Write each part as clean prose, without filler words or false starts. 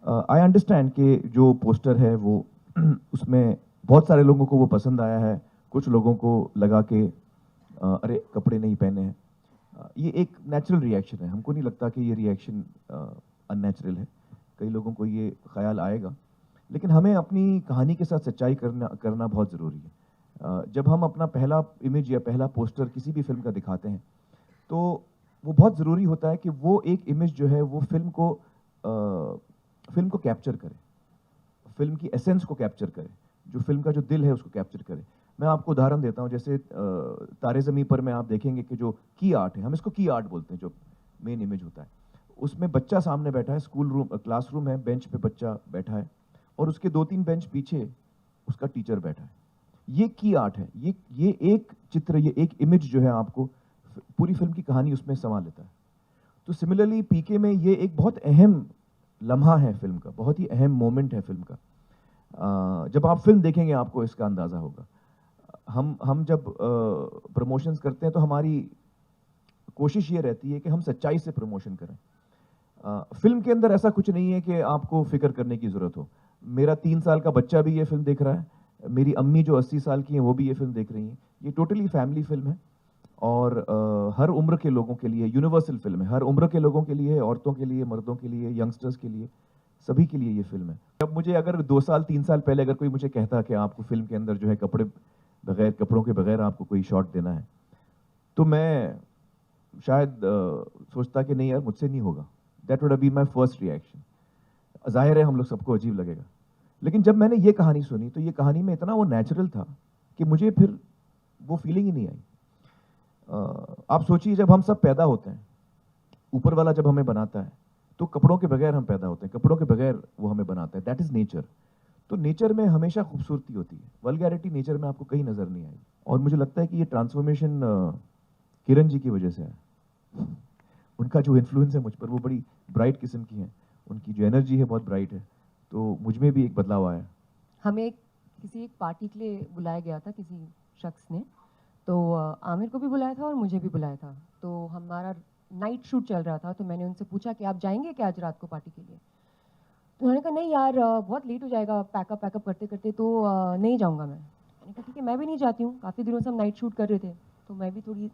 I understand कि जो poster है वो उसमें बहुत सारे लोगों को वो पसंद आया है, कुछ लोगों को लगा कि अरे कपड़े नहीं पहने हैं। ये एक नेचुरल रिएक्शन है, हमको नहीं लगता कि ये रिएक्शन अननेचुरल है। कई लोगों को ये ख्याल आएगा, लेकिन हमें अपनी कहानी के साथ सच्चाई करना बहुत ज़रूरी है। जब हम अपना पहला इमेज या पहला पोस्टर किसी भी फिल्म का दिखाते हैं, तो वो बहुत ज़रूरी होता है कि वो एक इमेज जो है वो फिल्म को कैप्चर करे, फिल्म की एसेंस को कैप्चर करे, जो फिल्म का जो दिल है उसको कैप्चर करे। मैं आपको उदाहरण देता हूँ, जैसे तारे ज़मीं पर में आप देखेंगे कि जो की आर्ट है, हम इसको की आर्ट बोलते हैं, जो मेन इमेज होता है, उसमें बच्चा सामने बैठा है, क्लासरूम है, बेंच पे बच्चा बैठा है और उसके 2-3 बेंच पीछे उसका टीचर बैठा है। ये की आर्ट है, ये एक चित्र, ये एक इमेज जो है आपको पूरी फिल्म की कहानी उसमें समा लेता है। तो सिमिलरली पीके में ये एक बहुत अहम लम्हा है फिल्म का, बहुत ही अहम मोमेंट है फिल्म का। जब आप फिल्म देखेंगे आपको इसका अंदाज़ा होगा। हम जब प्रमोशंस करते हैं तो हमारी कोशिश ये रहती है कि हम सच्चाई से प्रमोशन करें। फिल्म के अंदर ऐसा कुछ नहीं है कि आपको फिक्र करने की ज़रूरत हो। मेरा 3 साल का बच्चा भी ये फिल्म देख रहा है, मेरी अम्मी जो 80 साल की हैं वो भी ये फिल्म देख रही हैं। ये टोटली फैमिली फिल्म है और हर उम्र के लोगों के लिए यूनिवर्सल फिल्म है। हर उम्र के लोगों के लिए, औरतों के लिए, मर्दों के लिए, यंगस्टर्स के लिए, सभी के लिए ये फिल्म है। जब मुझे अगर 2 साल 3 साल पहले अगर कोई मुझे कहता कि आपको फिल्म के अंदर जो है कपड़ों के बगैर आपको कोई शॉट देना है, तो मैं शायद सोचता कि नहीं यार मुझसे नहीं होगा। That would have been my first reaction. जाहिर है हम लोग सबको अजीब लगेगा, लेकिन जब मैंने ये कहानी सुनी तो ये कहानी में इतना वो नेचुरल था कि मुझे फिर वो फीलिंग ही नहीं आई। आप सोचिए, जब हम सब पैदा होते हैं, ऊपर वाला जब हमें बनाता है तो कपड़ों के बगैर हम पैदा होते हैं, कपड़ों के बगैर वो हमें बनाता है। That is nature. तो नेचर में हमेशा खूबसूरती होती है, वल्गैरिटी नेचर में आपको कहीं नजर नहीं आएगी। और मुझे लगता है कि ये ट्रांसफॉर्मेशन किरण जी की वजह से है। उनका जो इन्फ्लुएंस है मुझ पर वो बड़ी ब्राइट किस्म की है, उनकी जो एनर्जी है बहुत ब्राइट है, तो मुझ में भी एक बदलाव आया। हमें किसी एक पार्टी के लिए बुलाया गया था किसी शख्स ने, तो आमिर को भी बुलाया था और मुझे भी बुलाया था। तो हमारा नाइट शूट चल रहा था, तो मैंने उनसे पूछा कि आप जाएंगे क्या आज रात को पार्टी के लिए। तो उन्होंने कहा नहीं यार बहुत लेट हो जाएगा पैकअप करते करते, तो नहीं जाऊँगा मैंने कहा ठीक है, मैं भी नहीं जाती हूँ, काफ़ी दिनों से हम नाइट शूट कर रहे थे, तो मैं भी थोड़ी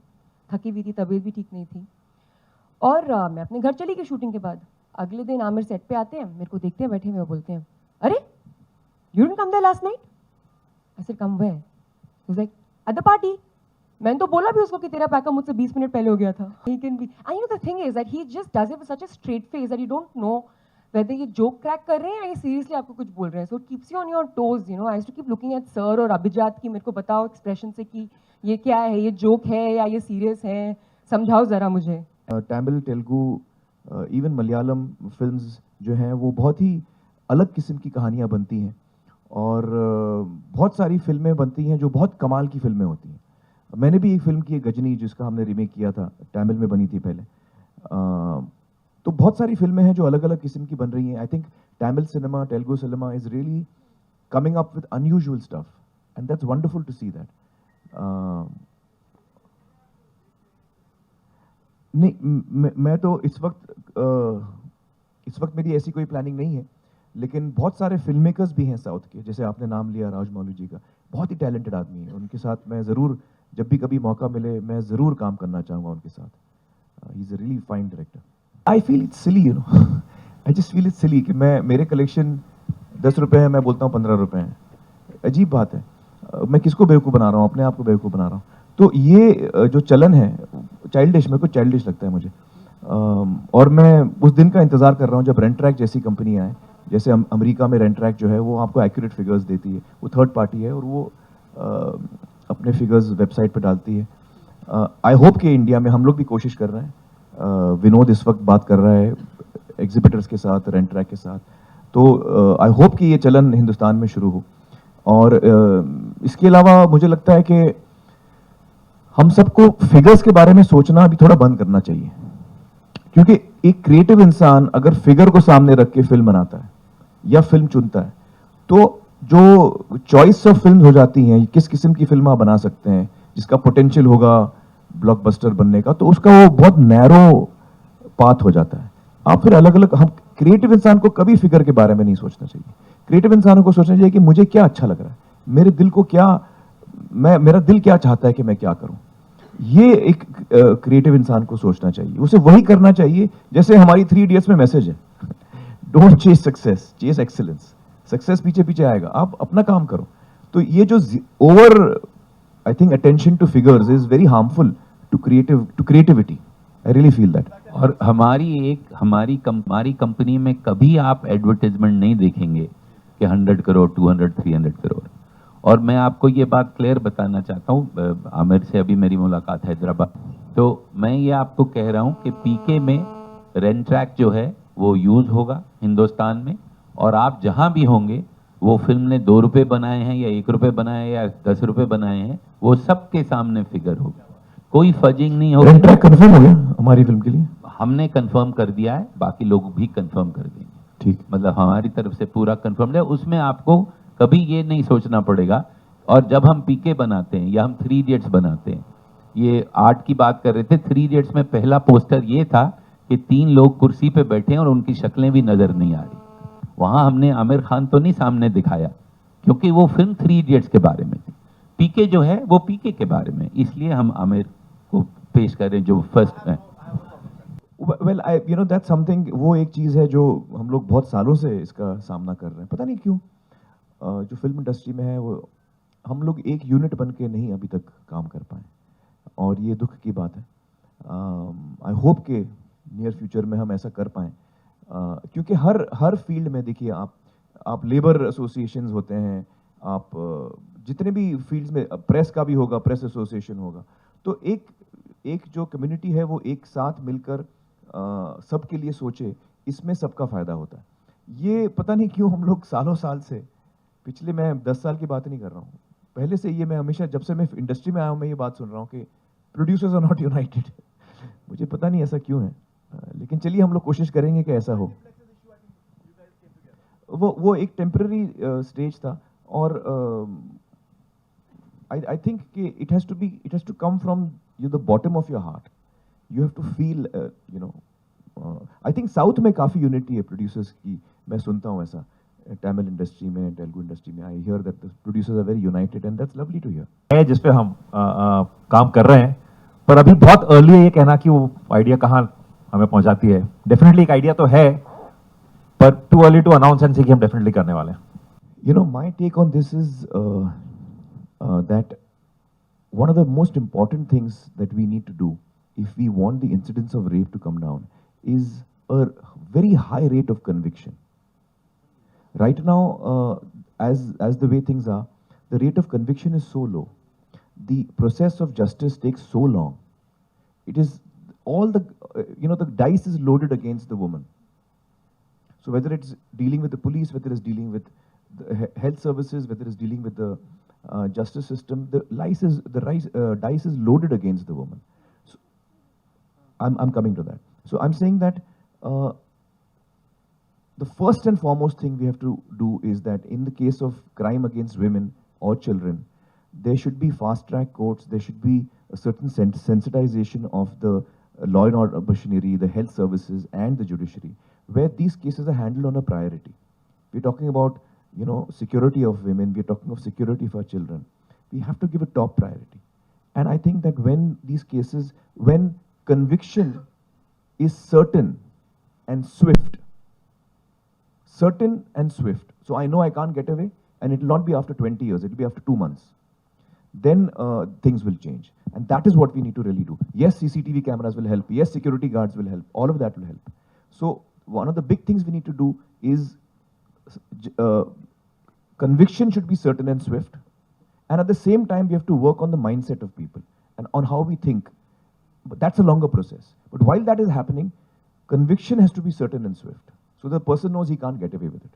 थकी हुई थी, तबीयत भी ठीक नहीं थी। और मैं अपने घर चली गई शूटिंग के बाद। अगले दिन आमिर सेट पे आते हैं, मेरे को देखते हैं बैठे हुए, बोलते हैं अरे you didn't come there last night. I said come where? He was like at the party. मैंने तो बोला भी उसको कि तेरा पैकअप मुझसे 20 मिनट पहले हो गया था। He can be, I know the thing is that he just does it with such a straight face that you don't know whether ये जोक क्रैक कर रहे हैं या ये सीरियसली आपको कुछ बोल रहे हैं। So it keeps you on your toes, you know. I used to keep looking at sir और अभिजात की, मेरे को बताओ एक्सप्रेशन से कि ये क्या है, ये जोक है या ये सीरियस है, समझाओ जरा मुझे। तमिल, तेलुगु, इवन मलयालम फिल्म्स जो हैं वो बहुत ही अलग किस्म की कहानियाँ बनती हैं और बहुत सारी फिल्में बनती हैं जो बहुत कमाल की फिल्में होती हैं। मैंने भी एक फिल्म की है गजनी, जिसका हमने रीमेक किया था, तमिल में बनी थी पहले। तो बहुत सारी फिल्में हैं जो अलग अलग किस्म की बन रही हैं। I think Tamil cinema, Telugu cinema is really coming up with unusual stuff and that's wonderful to see that. नहीं, मैं तो इस वक्त मेरी ऐसी कोई प्लानिंग नहीं है, लेकिन बहुत सारे फिल्म मेकर्स भी हैं साउथ के, जैसे आपने नाम लिया राजमौली जी का, बहुत ही टैलेंटेड आदमी है। उनके साथ मैं ज़रूर, जब भी कभी मौका मिले, मैं ज़रूर काम करना चाहूँगा उनके साथ। He is a really fine director. I feel it's silly, you know, I just feel it's silly कि मेरे कलेक्शन 10 रुपये है, मैं बोलता हूँ 15 रुपये हैं। अजीब बात है। मैं किसको बेवकूफ़ बना रहा हूँ? अपने आप को बेवकूफ़ बना रहा हूँ। तो ये जो चलन है चाइल्डिश, मेरे को चाइल्डिश लगता है मुझे। और मैं उस दिन का इंतज़ार कर रहा हूँ जब रेंट्रैक जैसी कंपनी आए। जैसे अमेरिका में रेंट्रैक जो है वो आपको एक्यूरेट फिगर्स देती है, वो थर्ड पार्टी है और वो अपने फिगर्स वेबसाइट पे डालती है। आई होप कि इंडिया में हम लोग भी कोशिश कर रहे हैं। विनोद इस वक्त बात कर रहा है एग्जिबिटर्स के साथ, रेंट्रैक के साथ, तो आई होप कि ये चलन हिंदुस्तान में शुरू हो। और इसके अलावा मुझे लगता है कि हम सबको फिगर्स के बारे में सोचना अभी थोड़ा बंद करना चाहिए, क्योंकि एक क्रिएटिव इंसान अगर फिगर को सामने रख के फिल्म बनाता है या फिल्म चुनता है, तो जो चॉइस ऑफ फिल्म हो जाती हैं, किस किस्म की फिल्म आप बना सकते हैं, जिसका पोटेंशियल होगा ब्लॉकबस्टर बनने का, तो उसका वो बहुत नैरो पाथ हो जाता है। आप फिर अलग अलग, हम क्रिएटिव इंसान को कभी फिगर के बारे में नहीं सोचना चाहिए। क्रिएटिव इंसानों को सोचना चाहिए कि मुझे क्या अच्छा लग रहा है, मेरे दिल को क्या, मेरा दिल क्या चाहता है कि मैं क्या करूं। ये एक क्रिएटिव इंसान को सोचना चाहिए, उसे वही करना चाहिए जैसे हमारी 3 इडियट्स में मैसेज है। Don't chase success, chase excellence. Success पीछे पीछे आएगा, आप अपना काम करो। तो ये जो over, I think, attention to figures is very harmful to creativity. I really feel that. और हमारी कंपनी में कभी आप एडवर्टाइजमेंट नहीं देखेंगे कि 100 करोड़, 200, 300 करोड़। और मैं आपको ये बात क्लियर बताना चाहता हूँ, आमिर से अभी मेरी मुलाकात हैदराबाद, तो मैं ये आपको कह रहा हूँ कि पीके में रेनट्रैक जो है वो यूज़ होगा हिंदुस्तान में, और आप जहाँ भी होंगे, वो फिल्म ने 2 रुपये बनाए हैं या 1 रुपये बनाए हैं या 10 रुपये बनाए हैं, वो सबके सामने फिगर होगा, कोई फजिंग नहीं होगी। रेंट्रैक कंफर्म हो गया हमारी फिल्म के लिए? हमने कंफर्म कर दिया है, बाकी लोग भी कंफर्म कर देंगे। ठीक, मतलब हमारी तरफ से पूरा कंफर्म है, उसमें आपको कभी ये नहीं सोचना पड़ेगा। और जब हम पीके बनाते हैं या हम 3 इडियट्स बनाते हैं, ये आर्ट की बात कर रहे थे, 3 इडियट्स में पहला पोस्टर ये था कि 3 लोग कुर्सी पे बैठे हैं और उनकी शक्लें भी नजर नहीं आ रही। वहां हमने आमिर खान तो नहीं सामने दिखाया, क्योंकि वो फिल्म 3 इडियट्स के बारे में थी। पीके जो है वो पीके के बारे में, इसलिए हम आमिर को पेश करें जो फर्स्ट है। Well, you know that's something, वो एक चीज़ है जो हम लोग बहुत सालों से इसका सामना कर रहे हैं, पता नहीं क्यों। जो फिल्म इंडस्ट्री में है, वो हम लोग एक यूनिट बन के नहीं अभी तक काम कर पाए, और ये दुख की बात है। आई होप के नियर फ्यूचर में हम ऐसा कर पाएँ, क्योंकि हर फील्ड में देखिए, आप लेबर एसोसिएशंस होते हैं, आप जितने भी फील्ड्स में, प्रेस का भी होगा, प्रेस एसोसिएशन होगा, तो एक जो कम्युनिटी है वो एक साथ मिलकर सबके लिए सोचे, इसमें सबका फायदा होता है। ये पता नहीं क्यों हम लोग सालों साल से, पिछले, मैं 10 साल की बात नहीं कर रहा हूँ, पहले से ये मैं हमेशा, जब से मैं इंडस्ट्री में आया हूँ, मैं ये बात सुन रहा हूँ कि प्रोड्यूसर्स आर नॉट यूनाइटेड। मुझे पता नहीं ऐसा क्यों है, लेकिन चलिए हम लोग कोशिश करेंगे कि ऐसा हो। वो एक टेम्पररी स्टेज था, और I think कि it has to come from the bottom of your heart. You have to feel, I think south में काफ़ी यूनिटी है प्रोड्यूसर्स की, मैं सुनता हूँ ऐसा, तमिल इंडस्ट्री में, तेलुगु इंडस्ट्री में, I hear that the producers are very united, and that's lovely to hear. है जिस पे हम काम कर रहे हैं, पर अभी बहुत अर्ली है ये कहना कि वो आइडिया कहाँ हमें पहुंचाती है। डेफिनेटली एक आइडिया तो है, पर too early to announce and say कि हम डेफिनेटली करने वाले हैं। You know, my take on this is that one of the most important things that we need to do if we want the incidence of rape to come down is a very high rate of conviction. Right now, as the way things are, the rate of conviction is so low. The process of justice takes so long. It is all the, the dice is loaded against the woman. So whether it's dealing with the police, whether it's dealing with the health services, whether it's dealing with the justice system, the dice is loaded against the woman. So I'm coming to that. So I'm saying that the first and foremost thing we have to do is that in the case of crime against women or children, there should be fast track courts, there should be a certain sensitization of the law and order machinery, the health services and the judiciary, where these cases are handled on a priority. We're talking about, security of women, we're talking of security for children. We have to give a top priority. And I think that when these cases, when conviction is certain and swift, so I know I can't get away, and it will not be after 20 years, it will be after 2 months, then things will change. And that is what we need to really do. Yes, CCTV cameras will help. Yes, security guards will help. All of that will help. So one of the big things we need to do is conviction should be certain and swift. And at the same time, we have to work on the mindset of people and on how we think. But that's a longer process. But while that is happening, conviction has to be certain and swift. So the person knows he can't get away with it.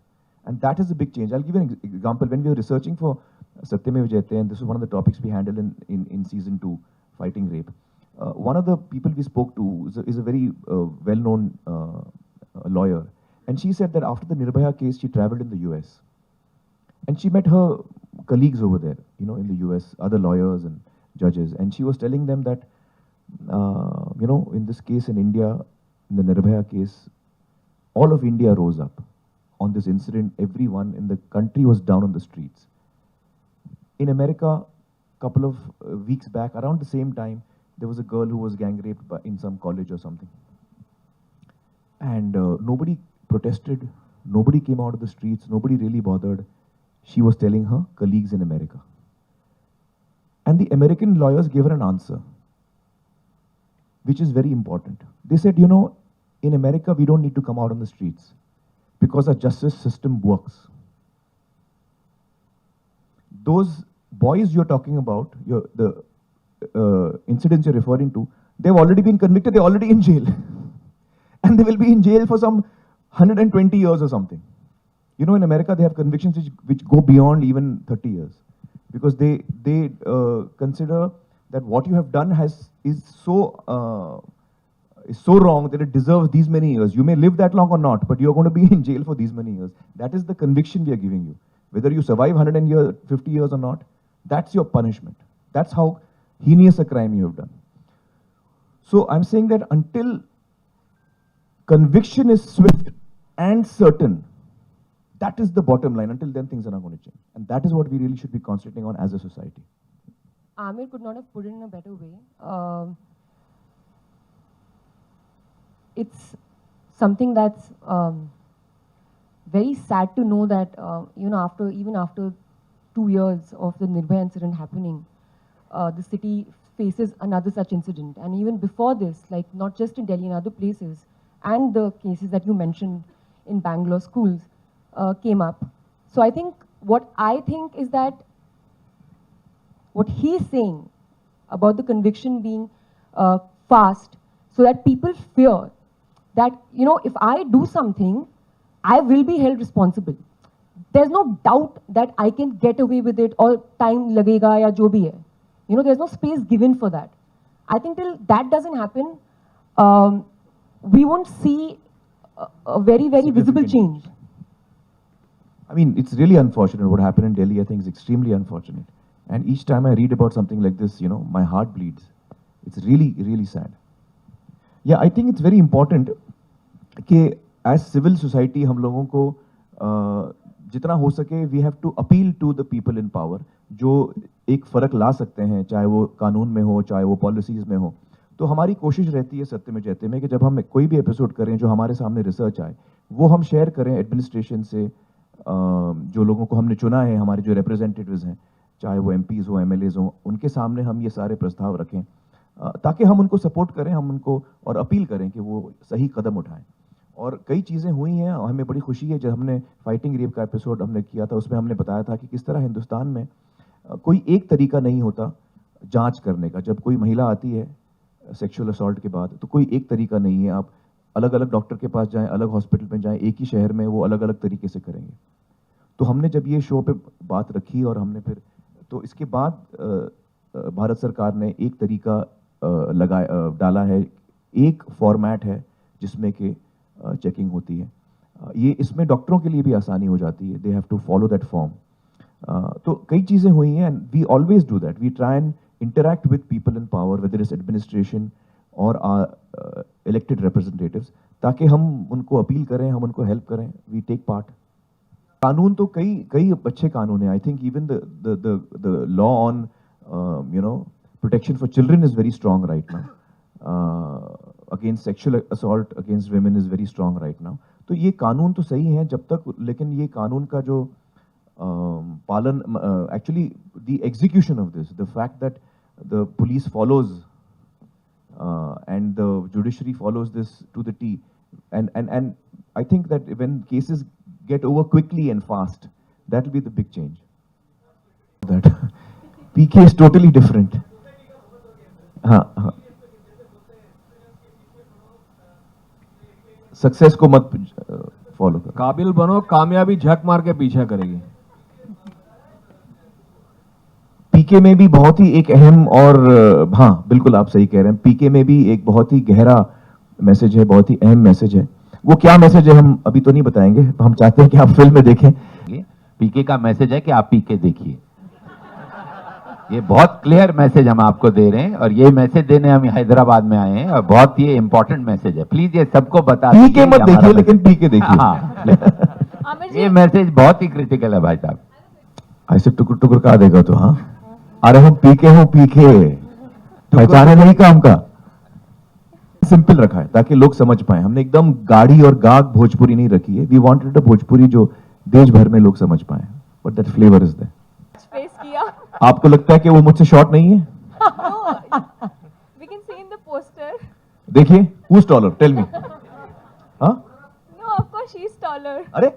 And that is a big change. I'll give you an example. When we were researching for Satyamev Jayate, and this is one of the topics we handled in season 2, fighting rape. One of the people we spoke to is a very well-known lawyer. And she said that after the Nirbhaya case, she traveled in the US. And she met her colleagues over there, in the US, other lawyers and judges. And she was telling them that, in this case in India, in the Nirbhaya case, all of India rose up on this incident. Everyone in the country was down on the streets. In America, couple of weeks back, around the same time, there was a girl who was gang raped in some college or something. And nobody protested, nobody came out of the streets, nobody really bothered. She was telling her colleagues in America. And the American lawyers gave her an answer, which is very important. They said, you know, in America, we don't need to come out on the streets because our justice system works. Those boys you're talking about, the incidents you're referring to, they've already been convicted, they're already in jail. And they will be in jail for some 120 years or something. You know, in America, they have convictions which go beyond even 30 years. Because they consider that what you have done is so wrong that it deserves these many years. You may live that long or not, but you're going to be in jail for these many years. That is the conviction we are giving you. Whether you survive 150 years or not, that's your punishment. That's how heinous a crime you have done. So I'm saying that until conviction is swift and certain, that is the bottom line. Until then, things are not going to change. And that is what we really should be concentrating on as a society. Amir could not have put it in a better way. It's something that's very sad to know that, you know, even after 2 years of the Nirbhaya incident happening, the city faces another such incident. And even before this, like not just in Delhi, in other places, and the cases that you mentioned in Bangalore schools came up. So I think is that what he's saying about the conviction being fast, so that people fear that, you know, if I do something, I will be held responsible. There's no doubt that I can get away with it, or time lagega ya jo bhi hai. You know, there's no space given for that. I think till that doesn't happen, we won't see a very, very visible change. I mean, it's really unfortunate what happened in Delhi. I think it's extremely unfortunate. And each time I read about something like this, you know, my heart bleeds. It's really, really sad. Yeah, I think it's very important कि as civil society हम लोगों को जितना हो सके we have to appeal to the people in power जो एक फर्क ला सकते हैं, चाहे वो कानून में हो, चाहे वो पॉलिसीज में हो. तो हमारी कोशिश रहती है सत्य में जयते में कि जब हम कोई भी एपिसोड करें जो हमारे सामने रिसर्च आए, वो हम शेयर करें एडमिनिस्ट्रेशन से, जो लोगों को हमने चुना है, हमारे जो रिप्रेजेंटेटिव्स हैं, चाहे वो एमपीज हो, एमएलएज हो, उनके सामने हम ये सारे प्रस्ताव रखें ताकि हम उनको सपोर्ट करें, हम उनको और अपील करें कि वो सही कदम उठाएं. और कई चीज़ें हुई हैं, हमें बड़ी खुशी है. जब हमने फाइटिंग रेप का एपिसोड हमने किया था, उसमें हमने बताया था कि किस तरह हिंदुस्तान में कोई एक तरीका नहीं होता जांच करने का. जब कोई महिला आती है सेक्सुअल असॉल्ट के बाद, तो कोई एक तरीका नहीं है. आप अलग अलग डॉक्टर के पास जाएं, अलग हॉस्पिटल में जाएं, एक ही शहर में, वो अलग अलग तरीके से करेंगे. तो हमने जब ये शो पे बात रखी और हमने फिर, तो इसके बाद भारत सरकार ने एक तरीका डाला है, एक फॉर्मेट है जिसमें कि चेकिंग होती है. ये इसमें डॉक्टरों के लिए भी आसानी हो जाती है. They have to follow that form. तो कई चीज़ें हुई हैं and we always do that. We try and interact with people in power, whether it's administration or our elected representatives, ताकि हम उनको अपील करें, हम उनको हेल्प करें. We take part. कानून तो कई अच्छे कानून हैं. I think even the law on you know protection for children is very strong right now. Against sexual assault against women is very strong right now. तो ये कानून तो सही हैं जब तक, लेकिन ये कानून का जो पालन, actually the execution of this, the fact that the police follows and the judiciary follows this to the T, and I think that when cases get over quickly and fast, that will be the big change. That PK is totally different. हाँ. Success को मत follow करो. काबिल बनो, कामयाबी झक मार के पीछे करेगी. पीके में भी बहुत ही एक अहम, और हाँ बिल्कुल आप सही कह रहे हैं, पीके में भी एक बहुत ही गहरा मैसेज है, बहुत ही अहम मैसेज है. वो क्या मैसेज है हम अभी तो नहीं बताएंगे, हम चाहते हैं कि आप फिल्म में देखें. पीके का मैसेज है कि आप पीके देखिए. ये बहुत क्लियर मैसेज हम आपको दे रहे हैं और ये मैसेज देने हम हैदराबाद में आए हैं और बहुत ये इंपॉर्टेंट मैसेज है। प्लीज ये सबको बता पी के दीजिए मत कि हमारा देखिए, लेकिन message- पी के देखिए। हाँ आमिर जी ये मैसेज बहुत ही क्रिटिकल है भाई साहब। ऐसे टुकुर टुकुर कहा देगा तो, हाँ अरे हम पीके हो, पीके पहचाने नहीं काम का। सिंपल रखा है ताकि लोग समझ पाए। हमने एकदम गाड़ी और गाग भोजपुरी नहीं रखी है। वी वांटेड अ भोजपुरी जो देश भर में लोग समझ पाए, but that flavour is there. Face किया आपको लगता है कि वो मुझसे शॉर्ट नहीं है? We can see in the poster देखिए, who is taller, tell me. हाँ, no of course she is taller अरे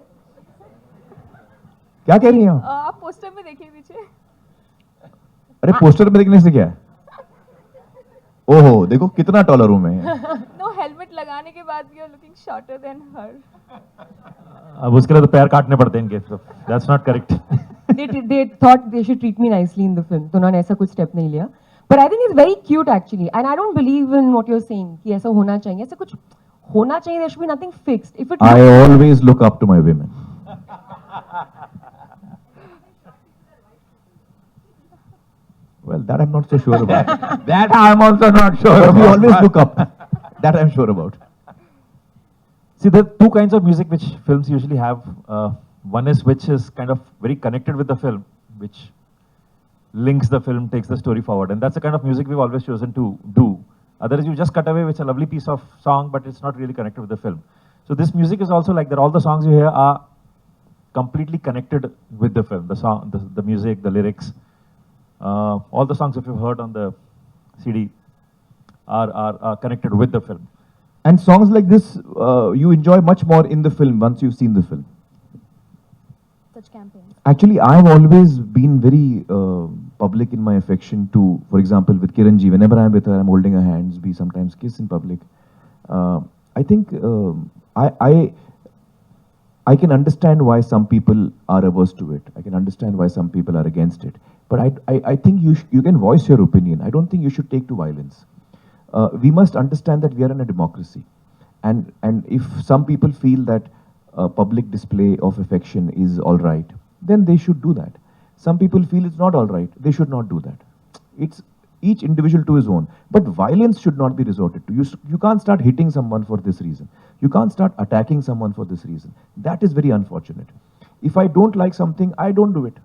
क्या कह रही हैं आप? आप पोस्टर में देखिए पीछे अरे पोस्टर में देखने से क्या है? ओहो, देखो कितना टॉलर हूं मैं। नो हेलमेट लगाने के बाद भी you are looking shorter than her अब उसके लिए तो पैर काटने पड़ते हैं इनके, that's not correct. they thought they should treat me nicely in the film तो उन्होंने ऐसा कुछ स्टेप नहीं लिया but I think it's very cute actually and I don't believe in what you're saying कि ऐसा होना चाहिए, ऐसा कुछ होना चाहिए, there should be nothing fixed if it I always look up to my women. Well, that I'm not so sure about. That I'm also not sure. But we about. always look up. That I'm sure about. See, there are two kinds of music which films usually have. One is which is kind of very connected with the film, which links the film, takes the story forward, and that's the kind of music we've always chosen to do. Otherwise, you just cut away with a lovely piece of song, but it's not really connected with the film. So this music is also like that. All the songs you hear are completely connected with the film. The song, the music, the lyrics, all the songs if you've heard on the CD are connected with the film. And songs like this, you enjoy much more in the film once you've seen the film. such campaigns Actually, I've always been very public in my affection to, for example, with Kiran ji. Whenever I'm with her, I'm holding her hands. We sometimes kiss in public. I think I can understand why some people are averse to it. I can understand why some people are against it. But I think you can voice your opinion. I don't think you should take to violence. We must understand that we are in a democracy, and if some people feel that public display of affection is all right, then they should do that. Some people feel it's not all right, they should not do that. It's each individual to his own. But violence should not be resorted to. You can't start hitting someone for this reason. You can't start attacking someone for this reason. That is very unfortunate. If I don't like something, I don't do it.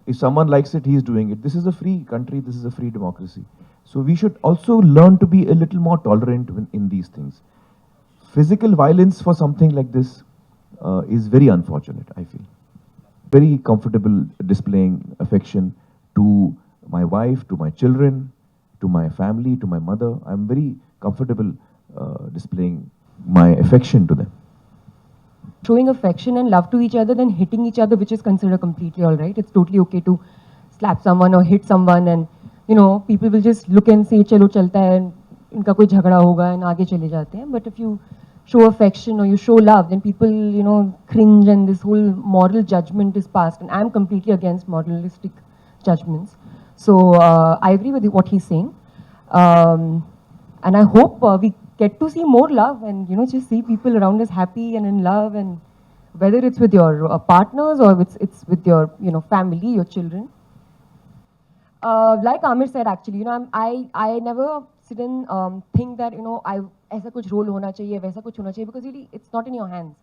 If someone likes it, he's doing it. This is a free country, this is a free democracy. So we should also learn to be a little more tolerant in these things. Physical violence for something like this is very unfortunate, I feel. Very comfortable displaying affection to my wife, to my children, to my family, to my mother. I'm very comfortable displaying my affection to them. showing affection and love to each other than hitting each other, which is considered completely all right. It's totally okay to slap someone or hit someone, and people will just look and say chalo chalta hai, and इनका कोई झगड़ा होगा and आगे चले जाते हैं. But if you show affection or you show love, then people cringe and this whole moral judgment is passed, and I'm completely against moralistic judgments. So I agree with what he's saying, and I hope we get to see more love and just see people around us happy and in love, and whether it's with your partners or it's with your family, your children. Like Amir said, actually, I never sit and think that ऐसा कुछ role होना चाहिए, वैसा कुछ होना चाहिए, because really it's not in your hands.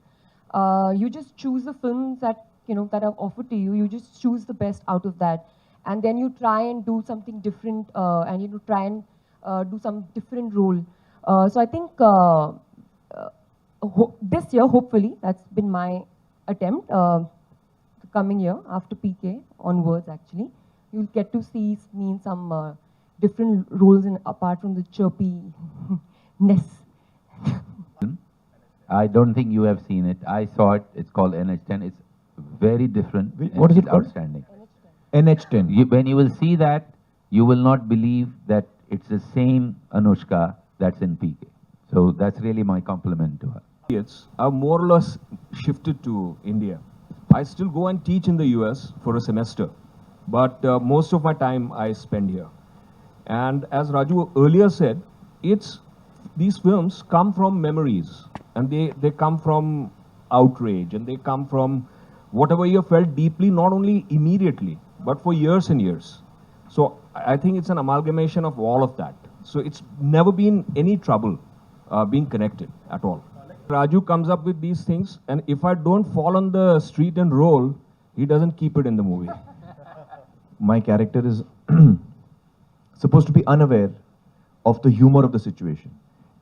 You just choose the films that that are offered to you. You just choose the best out of that, and then you try and do something different, and try and do some different role. So I think this year, hopefully, that's been my attempt. The coming year, after PK onwards, actually, you'll get to see me in some different roles, apart from the chirpiness. I don't think you have seen it. I saw it. It's called NH10. It's very different. What is it It's called? Outstanding. NH10. When you will see that, you will not believe that it's the same Anushka that's in PK. So that's really my compliment to her. I've more or less shifted to India. I still go and teach in the US for a semester, but most of my time I spend here. And as Raju earlier said, these films come from memories, and they come from outrage, and they come from whatever you felt deeply, not only immediately, but for years and years. So I think it's an amalgamation of all of that. So it's never been any trouble being connected at all. Raju comes up with these things, and if I don't fall on the street and roll, he doesn't keep it in the movie. My character is supposed to be unaware of the humor of the situation.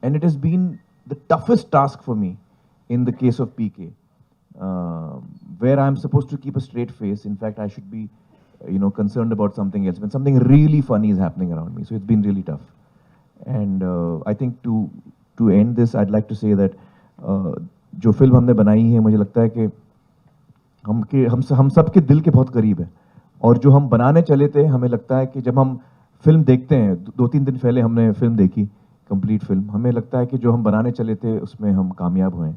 And it has been the toughest task for me in the case of PK, where I'm supposed to keep a straight face. In fact, I should be, concerned about something else when something really funny is happening around me. So it's been really tough. And I think to end this, I'd like to say that जो film हमने बनाई है, मुझे लगता है कि हम सबके दिल के बहुत करीब है. और जो हम बनाने चले थे, हमें लगता है कि जब हम फिल्म देखते हैं, 2-3 दिन पहले हमने फिल्म देखी, कंप्लीट फिल्म, हमें लगता है कि जो हम बनाने चले थे उसमें हम कामयाब हुए.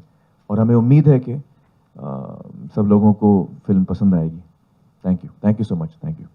और हमें उम्मीद है कि सब लोगों को फिल्म पसंद आएगी. Thank you so much. Thank you.